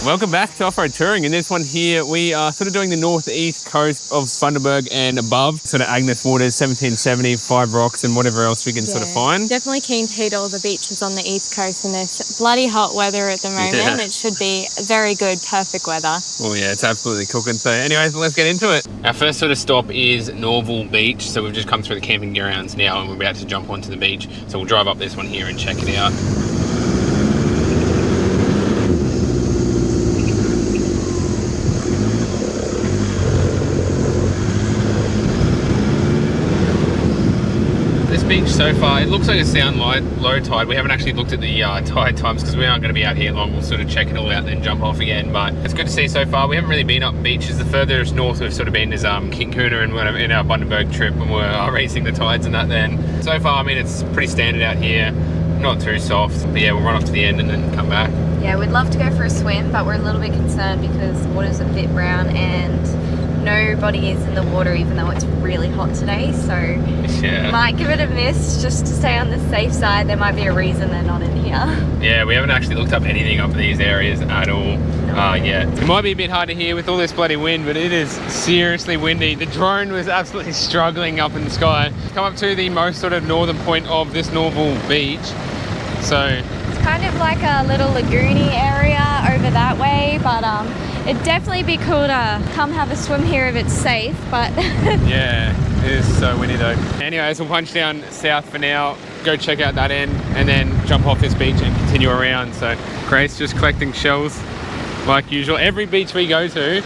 Welcome back to Offroad Touring. In this one here, we are sort of doing the northeast coast of Bundaberg and above, sort of Agnes Waters, 1770, Five Rocks, and whatever else we can sort of find. Definitely keen to hit all the beaches on the east coast in this bloody hot weather at the moment. Yeah. It should be very good, perfect weather. Oh yeah, it's absolutely cooking. So anyways, let's get into it. Our first sort of stop is Norval Beach. So we've just come through the camping grounds now and we're about to jump onto the beach. So we'll drive up this one here and check it out. Beach so far, it looks like it's down low tide. We haven't actually looked at the tide times because we aren't going to be out here long. We'll sort of check it all out then jump off again, but it's good to see so far. We haven't really been up beaches. The furthest north we've sort of been is King Kuna and in our Bundaberg trip when we're racing the tides and that then. So far, I mean, it's pretty standard out here, not too soft, but yeah, we'll run up to the end and then come back. Yeah, we'd love to go for a swim, but we're a little bit concerned because the water's a bit brown and nobody is in the water even though it's really hot today, so yeah, might give it a miss just to stay on the safe side. There might be a reason they're not in here. Yeah, we haven't actually looked up anything up these areas at all yet. It might be a bit hard to hear with all this bloody wind, but it is seriously windy. The drone was absolutely struggling up in the sky. Come up to the most sort of northern point of this Norval Beach, so it's kind of like a little lagoony area over that way, but it'd definitely be cool to come have a swim here if it's safe, but yeah, it is so windy though. Anyways, we'll punch down south for now, go check out that end, and then jump off this beach and continue around. So Grace just collecting shells like usual. Every beach we go to,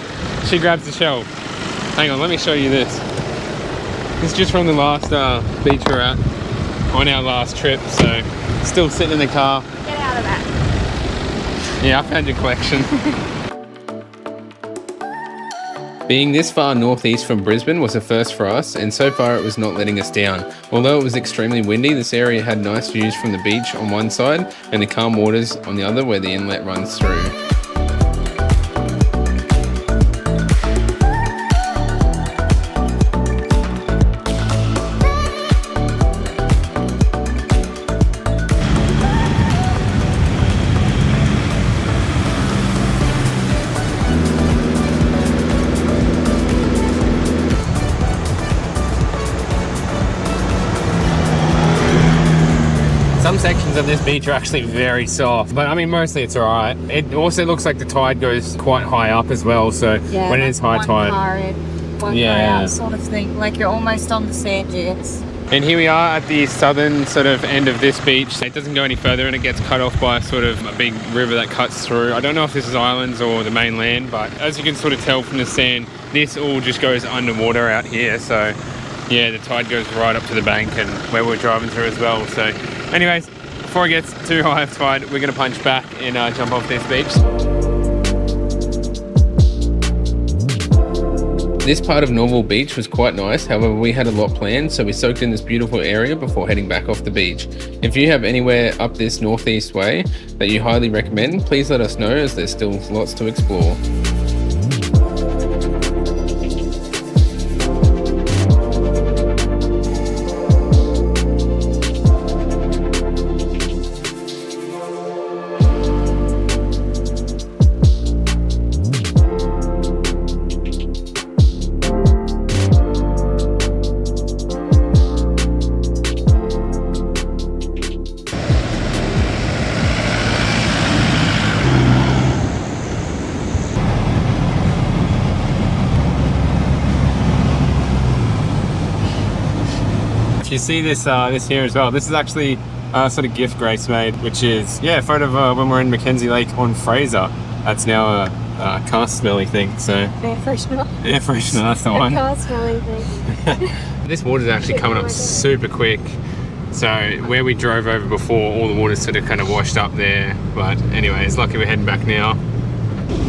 she grabs a shell. Hang on, let me show you this. This is just from the last beach we were at on our last trip, so still sitting in the car. Get out of that. Yeah, I found your collection. Being this far northeast from Brisbane was a first for us, and so far it was not letting us down. Although it was extremely windy, this area had nice views from the beach on one side and the calm waters on the other where the inlet runs through. Some sections of this beach are actually very soft, but I mean mostly it's alright. It also looks like the tide goes quite high up as well, so yeah, when it is high tide, one car out sort of thing, like you're almost on the sand dunes. And here we are at the southern sort of end of this beach. It doesn't go any further and it gets cut off by sort of a big river that cuts through. I don't know if this is islands or the mainland, but as you can sort of tell from the sand, this all just goes underwater out here. So yeah, the tide goes right up to the bank and where we're driving through as well. So anyways, before it gets too high of tide, we're going to punch back and jump off this beach. This part of Norval Beach was quite nice, however we had a lot planned, so we soaked in this beautiful area before heading back off the beach. If you have anywhere up this northeast way that you highly recommend, please let us know as there's still lots to explore. You see this this here as well. This is actually a sort of gift Grace made, which is a photo of when we're in Mackenzie Lake on Fraser. That's now a car smelly thing. So Air freshener. Air freshener, that's the one. Car smelly thing. This water's actually coming up super quick. So where we drove over before, all the water's sort of kind of washed up there. But anyways, lucky we're heading back now.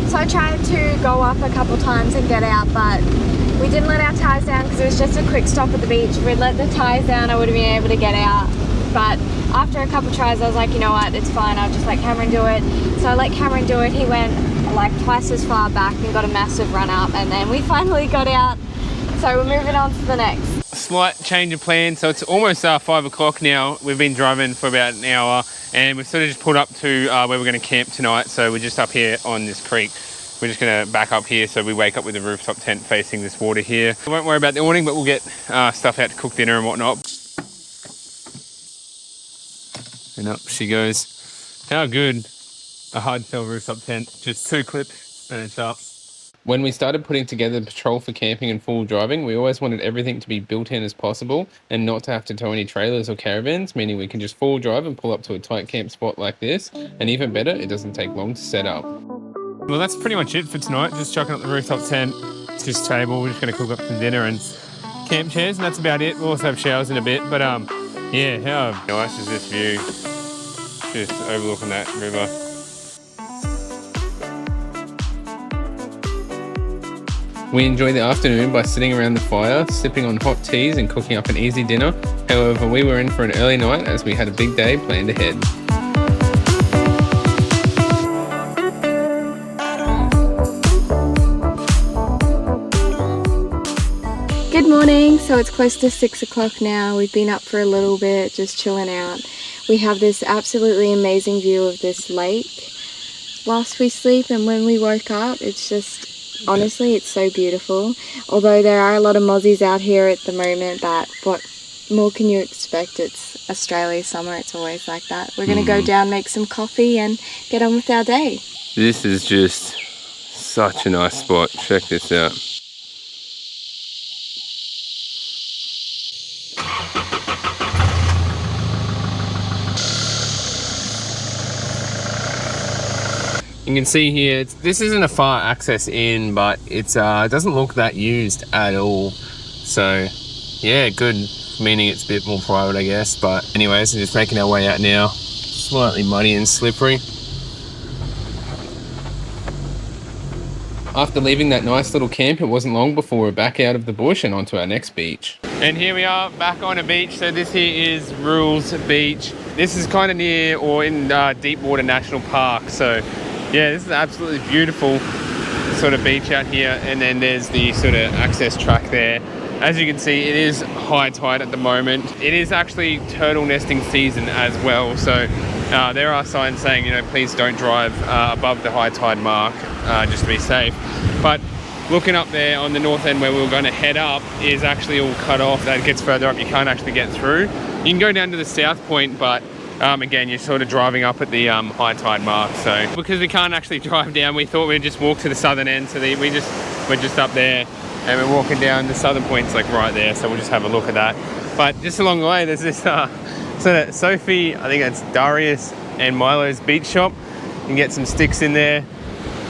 So I tried to go up a couple times and get out, but we didn't let our tyres down because it was just a quick stop at the beach. If we'd let the tyres down, I would have been able to get out. But after a couple tries, I was like, you know what, it's fine. I'll just let Cameron do it. So I let Cameron do it. He went like twice as far back and got a massive run up, and then we finally got out. So we're moving on to the next. slight change of plan. So it's almost 5 o'clock now. We've been driving for about an hour and we've sort of just pulled up to where we're going to camp tonight. So we're just up here on this creek. We're just going to back up here so we wake up with a rooftop tent facing this water here. We won't worry about the awning, but we'll get stuff out to cook dinner and whatnot. And up she goes. How good a hardtail rooftop tent, just 2 clips and it's up. When we started putting together the patrol for camping and full driving, we always wanted everything to be built in as possible and not to have to tow any trailers or caravans, meaning we can just full drive and pull up to a tight camp spot like this. And even better, it doesn't take long to set up. Well, that's pretty much it for tonight. Just chucking up the rooftop tent. It's just table. We're just going to cook up some dinner and camp chairs, and that's about it. We'll also have showers in a bit. But yeah, how nice is this view? Just overlooking that river. We enjoy the afternoon by sitting around the fire, sipping on hot teas and cooking up an easy dinner. However, we were in for an early night as we had a big day planned ahead. Good morning. So it's close to 6 o'clock now. We've been up for a little bit, just chilling out. We have this absolutely amazing view of this lake whilst we sleep, and when we woke up, it's just, honestly, it's so beautiful. Although there are a lot of mozzies out here at the moment, but what more can you expect? It's Australia summer, it's always like that. We're going to go down, make some coffee and get on with our day. This is just such a nice spot. Check this out. You can see here, this isn't a fire access in, but it doesn't look that used at all. So yeah, good, meaning it's a bit more private, I guess. But anyways, we're just making our way out now. Slightly muddy and slippery. After leaving that nice little camp, it wasn't long before we're back out of the bush and onto our next beach. And here we are back on a beach. So this here is Norval Beach. This is kind of near or in Deepwater National Park. So yeah, this is absolutely beautiful sort of beach out here. And then there's the sort of access track there. As you can see, it is high tide at the moment. It is actually turtle nesting season as well. So there are signs saying, you know, please don't drive above the high tide mark, just to be safe. But looking up there on the north end where we were going to head up is actually all cut off. That gets further up, you can't actually get through. You can go down to the south point, but again, you're sort of driving up at the high tide mark. So because we can't actually drive down, we thought we'd just walk to the southern end. So we're just up there and we're walking down. The southern point's like right there, so we'll just have a look at that. But just along the way, there's this sort of Sophie, I think that's Darius and Milo's beach shop. You can get some sticks in there.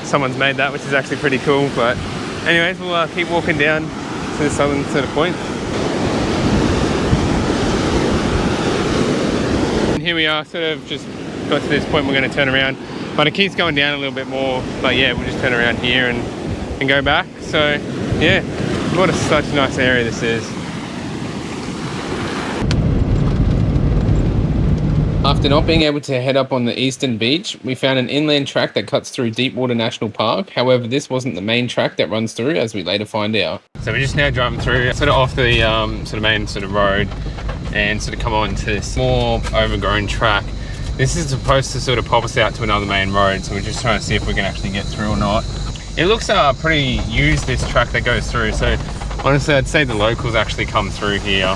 Someone's made that, which is actually pretty cool. But anyways, we'll keep walking down to the southern sort of point. And here we are, sort of just got to this point. We're going to turn around, but it keeps going down a little bit more. But yeah, we'll just turn around here and go back. So yeah, what such a nice area this is. After not being able to head up on the eastern beach, we found an inland track that cuts through Deepwater National Park. However, this wasn't the main track that runs through, as we later find out. So we're just now driving through, sort of off the sort of main sort of road, and sort of come on to this more overgrown track. This is supposed to sort of pop us out to another main road, so we're just trying to see if we can actually get through or not. It looks pretty used, this track that goes through, so honestly I'd say the locals actually come through here.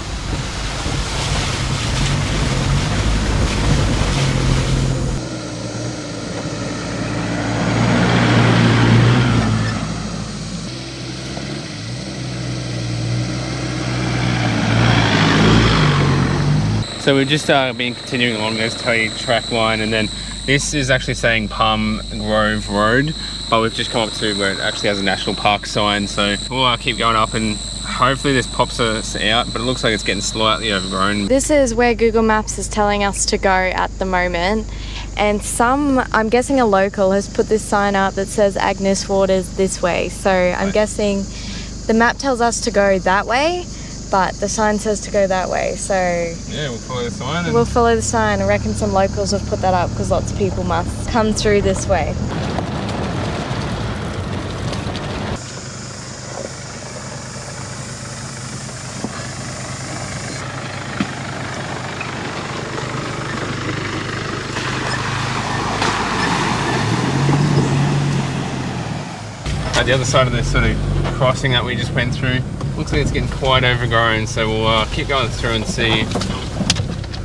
So we've just been continuing along this track line, and then this is actually saying Palm Grove Road, but we've just come up to where it actually has a national park sign. So we'll keep going up and hopefully this pops us out, but it looks like it's getting slightly overgrown. This is where Google Maps is telling us to go at the moment. And I'm guessing a local has put this sign up that says Agnes Waters this way. So I'm guessing the map tells us to go that way, but the sign says to go that way. So yeah, we'll follow the sign. We'll follow the sign. I reckon some locals have put that up because lots of people must come through this way. at the other side of this sort of crossing that we just went through. Looks like it's getting quite overgrown, so we'll keep going through and see.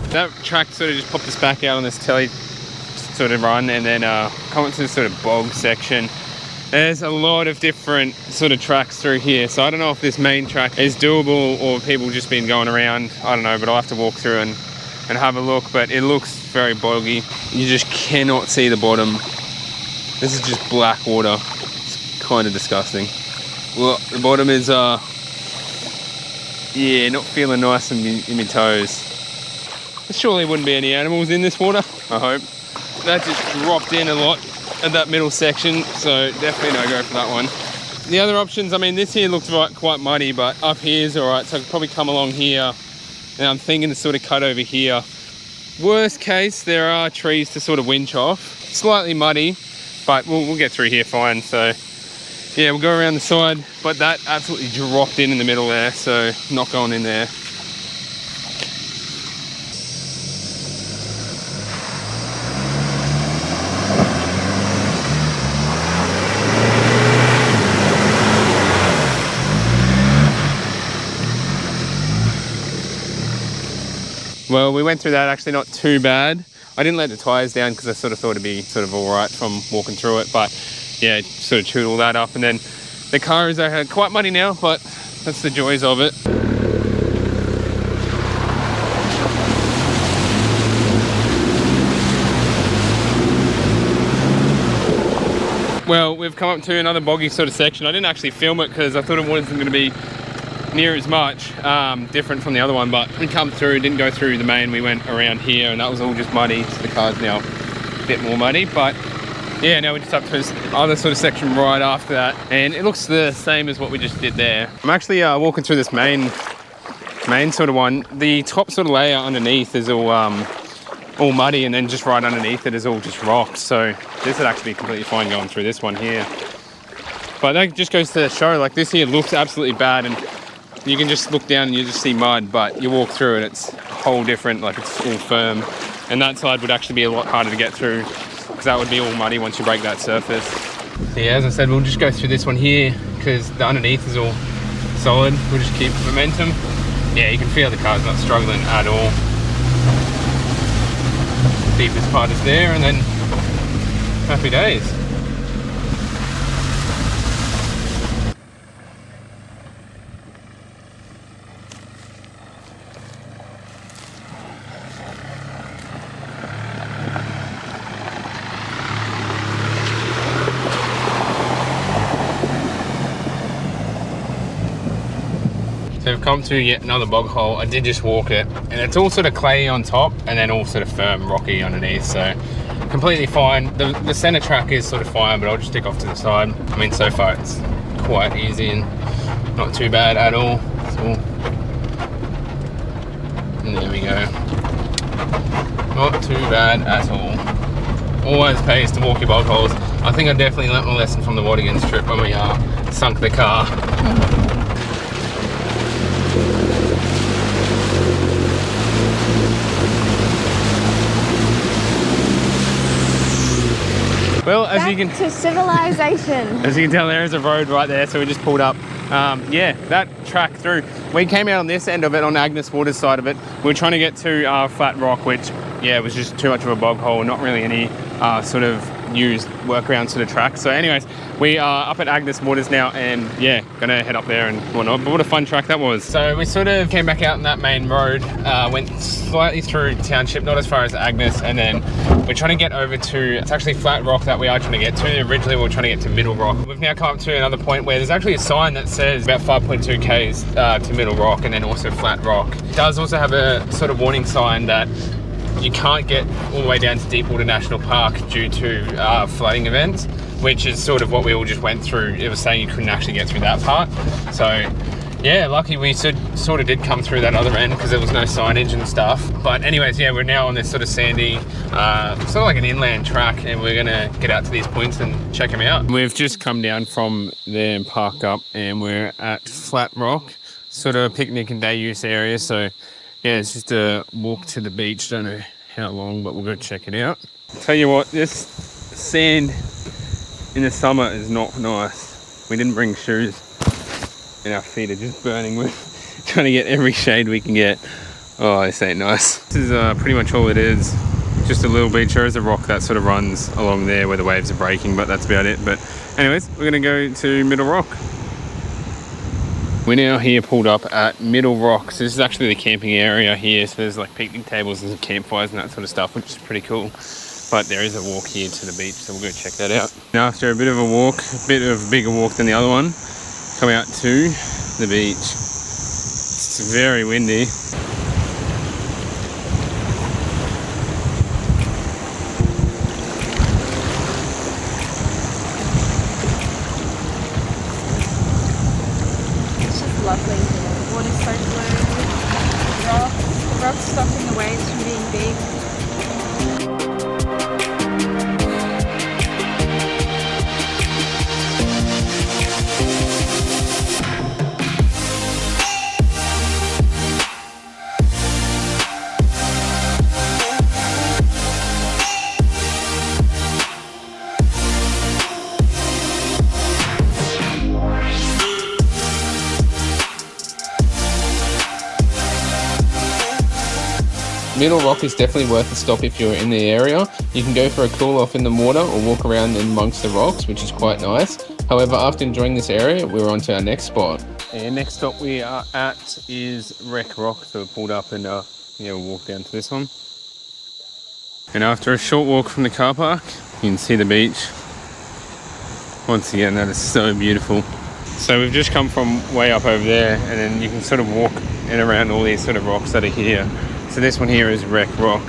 That track sort of just popped us back out on this telly sort of run, and then come to this sort of bog section. There's a lot of different sort of tracks through here, so I don't know if this main track is doable or people just been going around. I don't know, but I'll have to walk through and have a look. But it looks very boggy. You just cannot see the bottom. This is just black water. It's kind of disgusting. Well, the bottom is yeah, not feeling nice in my toes. There surely wouldn't be any animals in this water, I hope. That just dropped in a lot at that middle section, so definitely no go for that one. The other options, I mean, this here looks quite muddy, but up here is all right, so I could probably come along here, and I'm thinking to sort of cut over here. Worst case, there are trees to sort of winch off. Slightly muddy, but we'll get through here fine. So yeah, we'll go around the side, but that absolutely dropped in the middle there, so not going in there. Well, we went through that, actually not too bad. I didn't let the tyres down because I sort of thought it'd be sort of all right from walking through it, but yeah, sort of chewed all that up. And then the car is quite muddy now, but that's the joys of it. Well, we've come up to another boggy sort of section. I didn't actually film it because I thought it wasn't going to be near as much different from the other one, but we come through, didn't go through the main, we went around here, and that was all just muddy, so the car's now a bit more muddy. But yeah, now we're just up to this other sort of section right after that, and it looks the same as what we just did there. I'm actually walking through this main sort of one. The top sort of layer underneath is all muddy, and then just right underneath it is all just rocks, so this would actually be completely fine going through this one here. But that just goes to show, like, this here looks absolutely bad, and you can just look down and you just see mud, but you walk through and it's a whole different, like, it's all firm. And that side would actually be a lot harder to get through because that would be all muddy once you break that surface. So yeah, as I said, we'll just go through this one here because the underneath is all solid. We'll just keep momentum. Yeah, you can feel the car's not struggling at all. Deepest part is there, and then happy days. So we've come to yet another bog hole. I did just walk it, and it's all sort of clayey on top and then all sort of firm, rocky underneath, so completely fine. The center track is sort of fine, but I'll just stick off to the side. I mean, so far it's quite easy and not too bad at all. So, and there we go. Not too bad at all. Always pays to walk your bog holes. I think I definitely learnt my lesson from the 4WDING trip when we sunk the car. Well, as you can to civilization. As you can tell, there is a road right there, so we just pulled up. Yeah, that track through. We came out on this end of it, on Agnes Waters' side of it. We were trying to get to Flat Rock, which, yeah, was just too much of a bog hole, not really any sort of used workaround sort of track. So anyways, we are up at Agnes Waters now, and yeah, gonna head up there and whatnot. But what a fun track that was. So we sort of came back out on that main road, went slightly through township, not as far as Agnes, and then we're trying to get over to, it's actually Flat Rock that we are trying to get to. Originally we were trying to get to Middle Rock. We've now come up to another point where there's actually a sign that says about 5.2 k's to Middle Rock, and then also Flat Rock. It does also have a sort of warning sign that you can't get all the way down to Deepwater National Park due to flooding events, which is sort of what we all just went through. It was saying you couldn't actually get through that part. So yeah, lucky we sort of did come through that other end because there was no signage and stuff. But anyways, yeah, we're now on this sort of sandy, sort of like an inland track, and we're gonna get out to these points and check them out. We've just come down from there and parked up, and we're at Flat Rock, sort of a picnic and day use area. So yeah, it's just a walk to the beach. Don't know how long, but we'll go check it out. Tell you what, this sand in the summer is not nice. We didn't bring shoes and our feet are just burning. We're trying to get every shade we can get. Oh, this ain't nice. This is pretty much all it is. Just a little beach. There is a rock that sort of runs along there where the waves are breaking, but that's about it. But anyways, we're gonna go to Middle Rock. We're now here pulled up at Middle Rock. So this is actually the camping area here. So there's like picnic tables and campfires and that sort of stuff, which is pretty cool. But there is a walk here to the beach, so we'll go check that out. Now after a bit of a walk, a bit of a bigger walk than the other one, come out to the beach. It's very windy. Lovely here. The water's so blue. The rocks stopping the waves from being big. Middle Rock is definitely worth a stop if you're in the area. You can go for a cool off in the water or walk around amongst the rocks, which is quite nice. However, after enjoying this area, we're on to our next spot. And next stop we are at is Wreck Rock. So we pulled up and we'll walk down to this one. And after a short walk from the car park, you can see the beach. Once again, that is so beautiful. So we've just come from way up over there, and then you can sort of walk in around all these sort of rocks that are here. So this one here is Wreck Rock,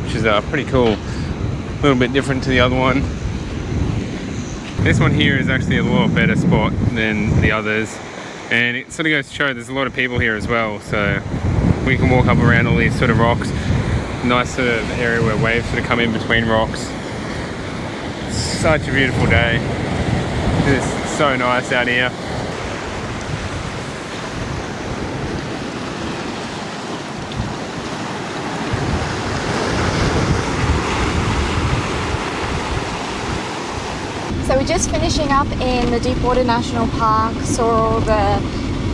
which is pretty cool. A little bit different to the other one. This one here is actually a lot better spot than the others. And it sort of goes to show there's a lot of people here as well. So we can walk up around all these sort of rocks. Nice sort of area where waves sort of come in between rocks. Such a beautiful day. It is so nice out here. So we're just finishing up in the Deepwater National Park, saw all the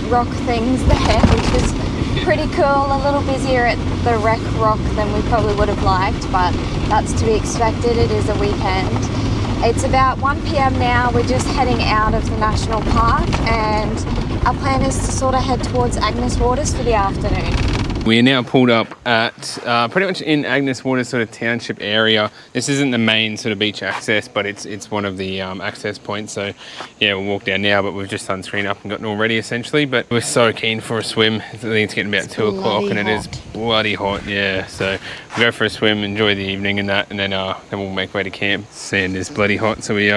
rock things there, which was pretty cool. A little busier at the Wreck Rock than we probably would have liked, but that's to be expected. It is a weekend. It's about 1 p.m. now. We're just heading out of the national park, and our plan is to sort of head towards Agnes Waters for the afternoon. We are now pulled up at pretty much in Agnes Waters sort of township area. This isn't the main sort of beach access, but it's one of the access points. So yeah, we'll walk down now, but we've just sunscreen up and gotten all ready essentially. But we're so keen for a swim. I think it's getting about 2 o'clock and it is bloody hot. Yeah, so we'll go for a swim, enjoy the evening and that, and then we'll make way to camp. Sand is bloody hot, so we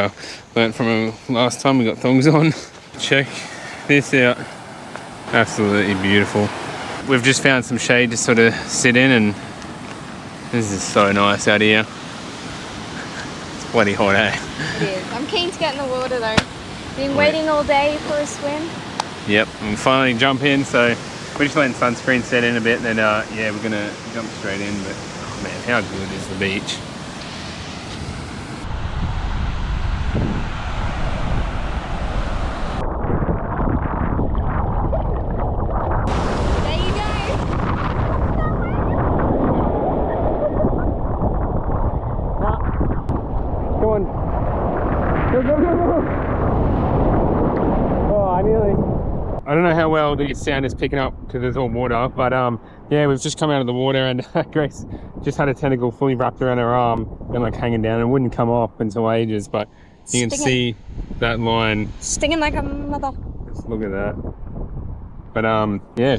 learnt from last time we got thongs on. Check this out. Absolutely beautiful. We've just found some shade to sort of sit in, and this is so nice out here. It's bloody hot, eh? It is. I'm keen to get in the water though. Been waiting all day for a swim. Yep, and finally jump in, so we're just letting sunscreen set in a bit, and then yeah, we're gonna jump straight in, but oh man, how good is the beach? I don't know how well the sound is picking up because there's all water, but yeah, we've just come out of the water and Grace just had a tentacle fully wrapped around her arm and like hanging down and wouldn't come off until ages, but you can see that line. Stinging like a mother. Just look at that. But yeah,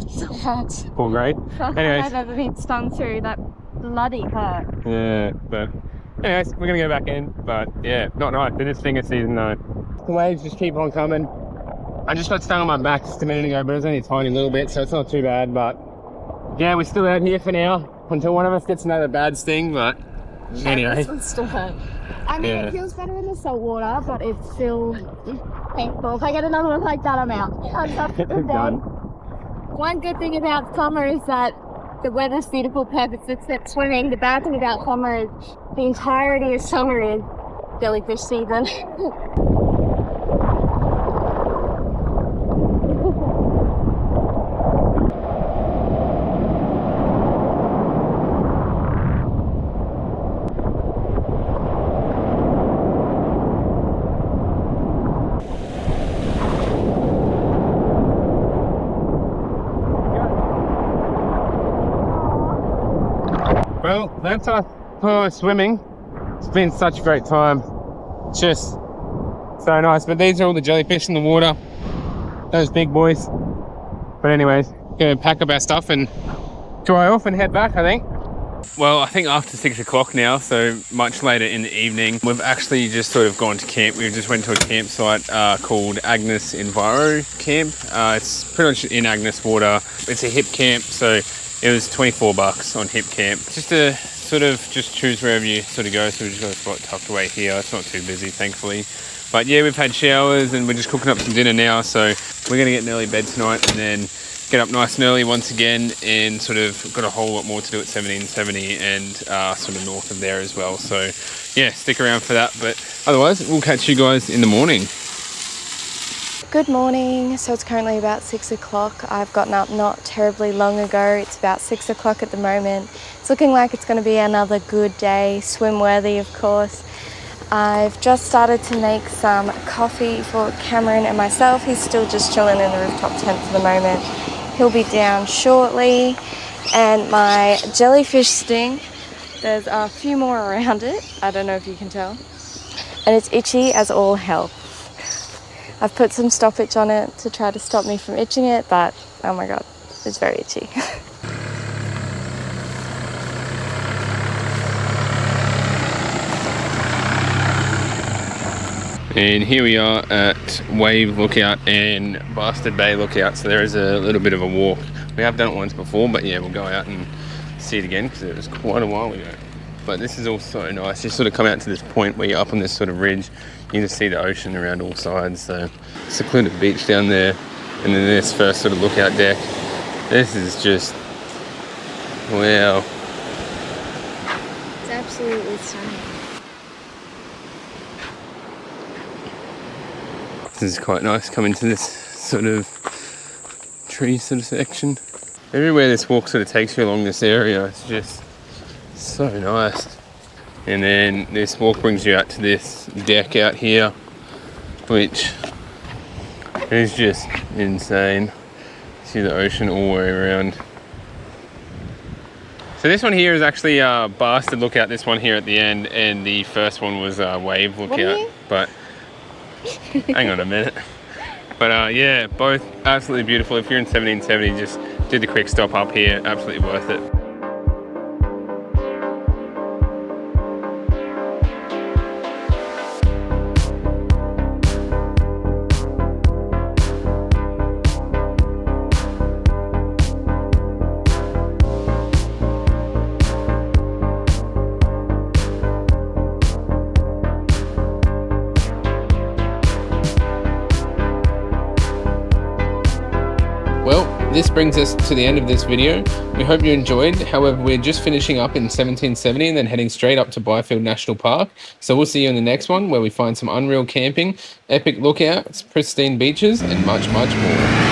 poor Grace. Anyways. I've ever been stung through, that bloody hurt. Yeah, but anyways, we're gonna go back in, but yeah, not nice. It is stinger season though. The waves just keep on coming. I just got stung on my back just a minute ago, but it was only a tiny little bit, so it's not too bad. But yeah, we're still out here for now until one of us gets another bad sting. But anyway, this one's still hurt. I mean, It feels better in the salt water, but it's still painful. If I get another one like that, I'm out. I'm done. One good thing about summer is that the weather's beautiful, perfect except swimming. The bad thing about summer is the entirety of summer is jellyfish season. Well, that's us for swimming. It's been such a great time. Just so nice. But these are all the jellyfish in the water. Those big boys. But anyways, gonna pack up our stuff and dry off and head back, I think. Well, I think after 6 o'clock now, so much later in the evening, we've actually just sort of gone to camp. We just went to a campsite called Agnes Camp. It's pretty much in Agnes Water. It's a hip camp, so it was $24 on hip camp. Just to sort of just choose wherever you sort of go. So we just got a spot tucked away here. It's not too busy, thankfully. But yeah, we've had showers and we're just cooking up some dinner now. So we're gonna get an early bed tonight and then get up nice and early once again, and sort of got a whole lot more to do at 1770 and sort of north of there as well. So yeah, stick around for that. But otherwise, we'll catch you guys in the morning. Good morning. So it's currently about 6 o'clock. I've gotten up not terribly long ago. It's about 6 o'clock at the moment. It's looking like it's going to be another good day, swim worthy of course. I've just started to make some coffee for Cameron and myself. He's still just chilling in the rooftop tent for the moment. He'll be down shortly. And my jellyfish sting, there's a few more around it. I don't know if you can tell. And it's itchy as all hell. I've put some stoppage on it to try to stop me from itching it, but oh my god, it's very itchy. And here we are at Wave Lookout and Bastard Bay Lookout. So there is a little bit of a walk. We have done it once before, but yeah, we'll go out and see it again because it was quite a while ago. But this is also nice. You sort of come out to this point where you're up on this sort of ridge. You can see the ocean around all sides. So secluded beach down there. And then this first sort of lookout deck. This is just, wow. It's absolutely stunning. This is quite nice coming to this sort of tree sort of section. Everywhere this walk sort of takes you along this area, it's just so nice. And then this walk brings you out to this deck out here, which is just insane. See the ocean all the way around. So this one here is actually Bastard Lookout, this one here at the end, and the first one was Wave Lookout. But hang on a minute. But yeah, both absolutely beautiful. If you're in 1770, just do the quick stop up here, absolutely worth it. Well, this brings us to the end of this video. We hope you enjoyed. However, we're just finishing up in 1770 and then heading straight up to Byfield National Park. So we'll see you in the next one where we find some unreal camping, epic lookouts, pristine beaches, and much, much more.